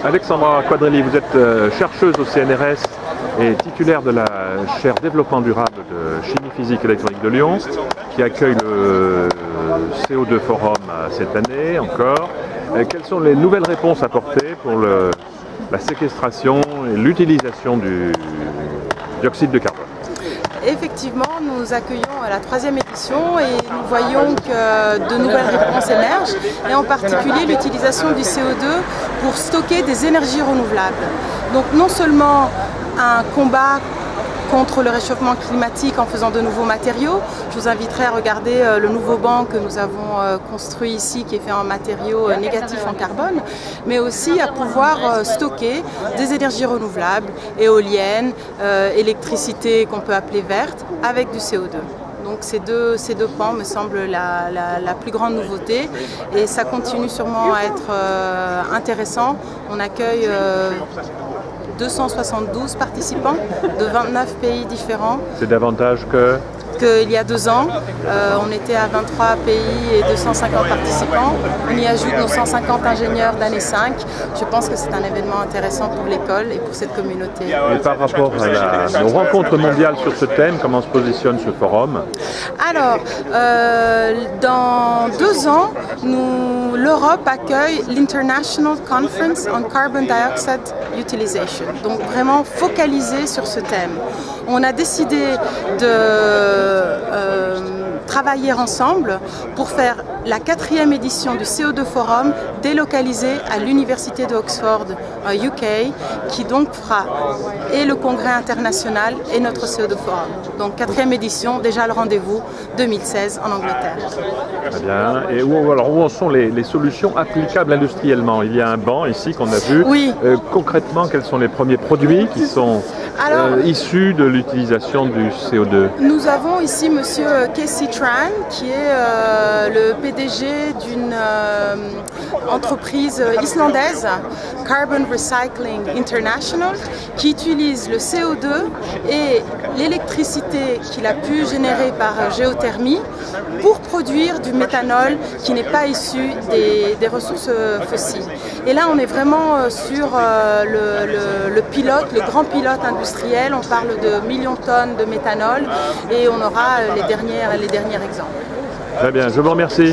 Alexandra Quadrelli, vous êtes chercheuse au CNRS et titulaire de la chaire Développement durable de Chimie physique et électronique de Lyon, qui accueille le CO2 Forum cette année encore. Quelles sont les nouvelles réponses apportées pour la séquestration et l'utilisation du dioxyde de carbone? Effectivement, nous accueillons la 3e édition et nous voyons que de nouvelles réponses émergent, et en particulier l'utilisation du CO2 pour stocker des énergies renouvelables. Donc non seulement un combat contre le réchauffement climatique en faisant de nouveaux matériaux. Je vous inviterai à regarder le nouveau banc que nous avons construit ici, qui est fait en matériaux négatifs en carbone, mais aussi à pouvoir stocker des énergies renouvelables, éoliennes, électricité qu'on peut appeler verte, avec du CO2. Donc ces deux pans me semblent la plus grande nouveauté, et ça continue sûrement à être intéressant. On accueille 272 participants de 29 pays différents. C'est davantage qu'il y a 2 ans. On était à 23 pays et 250 participants. On y ajoute nos 150 ingénieurs d'année 5. Je pense que c'est un événement intéressant pour l'école et pour cette communauté. Et par rapport à nos rencontres mondiales sur ce thème, comment se positionne ce forum? Alors, dans 2 ans, l'Europe accueille l'International Conference on Carbon Dioxide Utilization. Donc vraiment focalisé sur ce thème. On a décidé de travailler ensemble pour faire la 4e édition du CO2 Forum délocalisée à l'Université d'Oxford, UK, qui donc fera et le congrès international et notre CO2 Forum. Donc 4e édition, déjà le rendez-vous 2016 en Angleterre. Très bien. Et où en sont les solutions applicables industriellement? Il y a un banc ici qu'on a vu. Oui. Concrètement, quels sont les premiers produits qui sont issus de l'utilisation du CO2? Nous avons ici monsieur Casey Tran, qui est le PDG d'une entreprise islandaise, Carbon Recycling International, qui utilise le CO2 et l'électricité qu'il a pu générer par géothermie pour produire du méthanol qui n'est pas issu des ressources fossiles. Et là, on est vraiment sur le grand pilote industriel. On parle de millions de tonnes de méthanol, et on aura les derniers exemples. Très bien, je vous remercie.